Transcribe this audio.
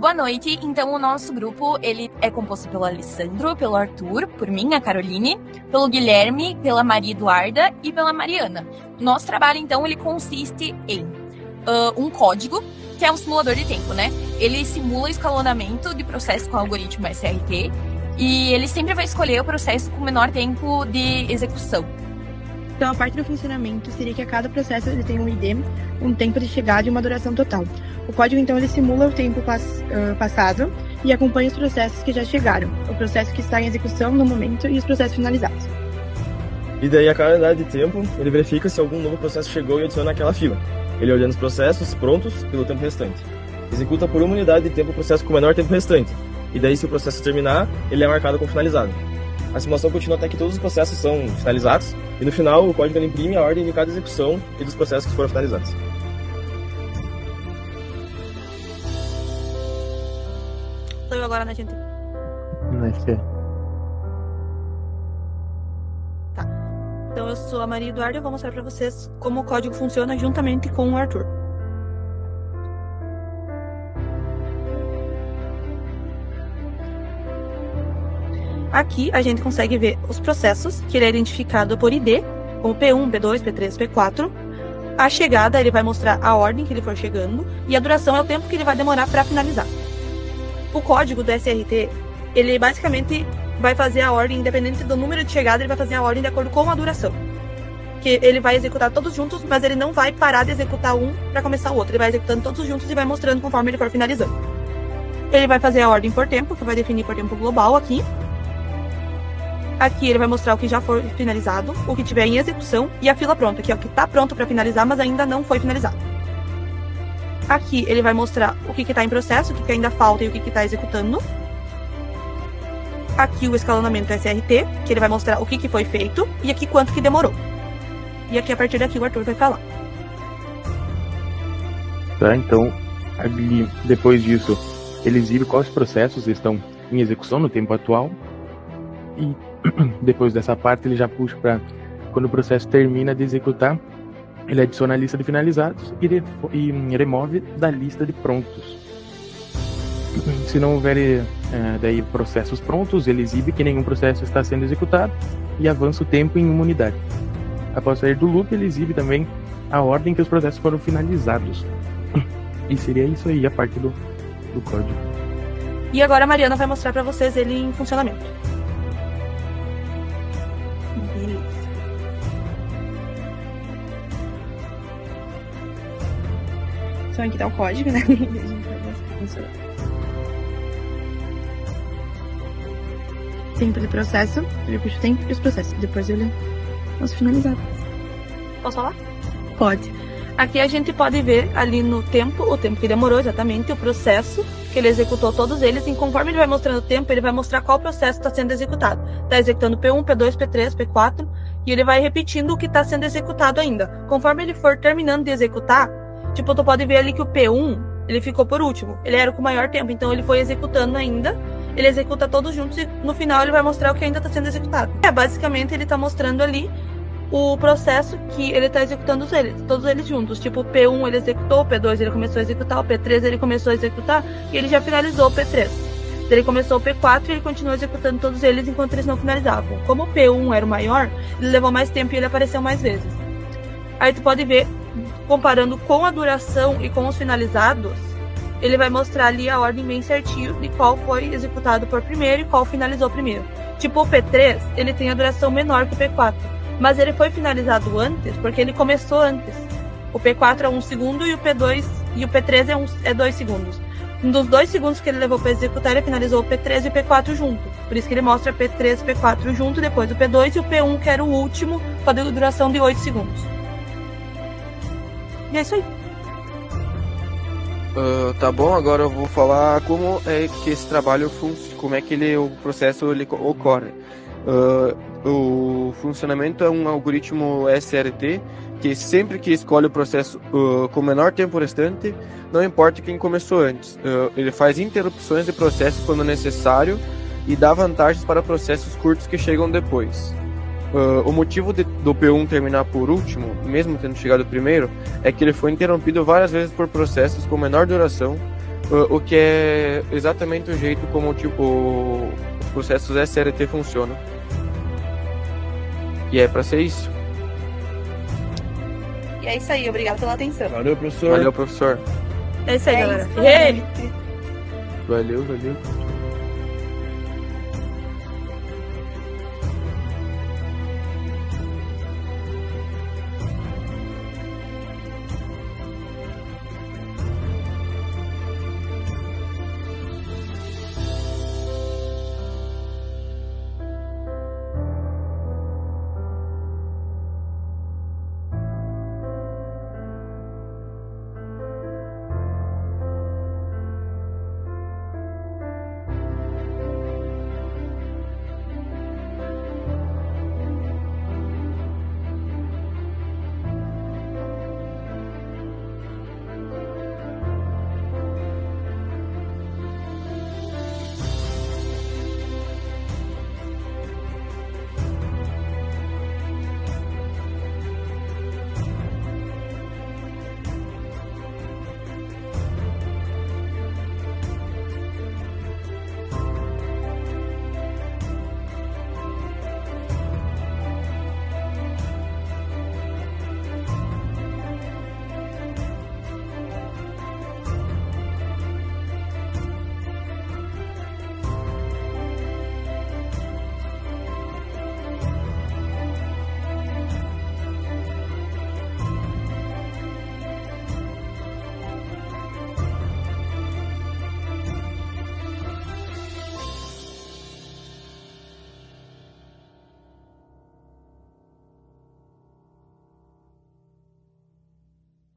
Boa noite. Então, o nosso grupo ele é composto pelo Alessandro, pelo Arthur, por mim, a Caroline, pelo Guilherme, pela Maria Eduarda e pela Mariana. Nosso trabalho, então, ele consiste em um código, que é um simulador de tempo, né? Ele simula o escalonamento de processo com o algoritmo SRT e ele sempre vai escolher o processo com menor tempo de execução. Então, a parte do funcionamento seria que a cada processo ele tem um ID, um tempo de chegada e uma duração total. O código, então, ele simula o tempo passado e acompanha os processos que já chegaram, o processo que está em execução no momento e os processos finalizados. E daí, a cada unidade de tempo, ele verifica se algum novo processo chegou e adiciona aquela fila. Ele olhando os processos prontos pelo tempo restante. Executa por uma unidade de tempo o processo com o menor tempo restante. E daí, se o processo terminar, ele é marcado como finalizado. A simulação continua até que todos os processos são finalizados, e no final o código imprime a ordem de cada execução e dos processos que foram finalizados. Sou eu agora, né, gente? Tá. Então eu sou a Maria Eduarda e eu vou mostrar pra vocês como o código funciona juntamente com o Arthur. Aqui a gente consegue ver os processos, que ele é identificado por ID, como P1, P2, P3, P4. A chegada, ele vai mostrar a ordem que ele for chegando, e a duração é o tempo que ele vai demorar para finalizar. O código do SRT, ele basicamente vai fazer a ordem, independente do número de chegada, ele vai fazer a ordem de acordo com a duração. Que ele vai executar todos juntos, mas ele não vai parar de executar um para começar o outro. Ele vai executando todos juntos e vai mostrando conforme ele for finalizando. Ele vai fazer a ordem por tempo, que vai definir por tempo global aqui. Aqui ele vai mostrar o que já foi finalizado, o que tiver em execução e a fila pronta, que é o que está pronto para finalizar, mas ainda não foi finalizado. Aqui ele vai mostrar o que está em processo, o que ainda falta e o que está executando. Aqui o escalonamento SRT, que ele vai mostrar o que foi feito e aqui quanto que demorou. E aqui a partir daqui o Arthur vai falar. Tá, então ali, depois disso ele exibe quais processos estão em execução no tempo atual e depois dessa parte ele já puxa para quando o processo termina de executar, ele adiciona a lista de finalizados e remove da lista de prontos. Se não houver daí processos prontos, ele exibe que nenhum processo está sendo executado e avança o tempo em uma unidade. Após sair do loop, ele exibe também a ordem que os processos foram finalizados. E seria isso aí a parte do código. E agora a Mariana vai mostrar para vocês ele em funcionamento. Então aqui tá o código, né? E a gente vai mostrar como funciona. Tempo de processo, ele puxa o tempo e os processos. Depois ele mostra finalizado. Posso falar? Pode. Aqui a gente pode ver ali no tempo, o tempo que demorou exatamente, o processo que ele executou todos eles, e conforme ele vai mostrando o tempo, ele vai mostrar qual processo está sendo executado. Está executando P1, P2, P3, P4, e ele vai repetindo o que está sendo executado ainda. Conforme ele for terminando de executar, tipo, tu pode ver ali que o P1, ele ficou por último. Ele era com o maior tempo, então ele foi executando ainda. Ele executa todos juntos e no final ele vai mostrar o que ainda está sendo executado. Basicamente ele está mostrando ali o processo que ele está executando todos eles juntos. Tipo, o P1 ele executou, o P2 ele começou a executar, o P3 ele começou a executar e ele já finalizou o P3. Ele começou o P4 e ele continuou executando todos eles enquanto eles não finalizavam. Como o P1 era o maior, ele levou mais tempo e ele apareceu mais vezes. Aí tu pode ver, comparando com a duração e com os finalizados, ele vai mostrar ali a ordem bem certinho de qual foi executado por primeiro e qual finalizou primeiro. Tipo, o P3, ele tem a duração menor que o P4, mas ele foi finalizado antes porque ele começou antes. O P4 é 1 segundo e o P2 e o P3 é 2 segundos. Um dos 2 segundos que ele levou para executar, ele finalizou o P3 e o P4 junto. Por isso que ele mostra P3 e P4 junto, depois o P2 e o P1, que era o último, com a duração de 8 segundos. E é isso aí. Tá bom, agora eu vou falar como é que esse trabalho funciona, como é que o processo ele ocorre. O funcionamento é um algoritmo SRT que sempre que escolhe o processo com o menor tempo restante, não importa quem começou antes. Ele faz interrupções de processos quando necessário e dá vantagens para processos curtos que chegam depois. O motivo do P1 terminar por último, mesmo tendo chegado primeiro, é que ele foi interrompido várias vezes por processos com menor duração, o que é exatamente o jeito como os processos SRT funcionam. E é para ser isso. E é isso aí, obrigado pela atenção. Valeu, professor. Valeu, professor. É isso aí, É galera. isso. Yay! Valeu.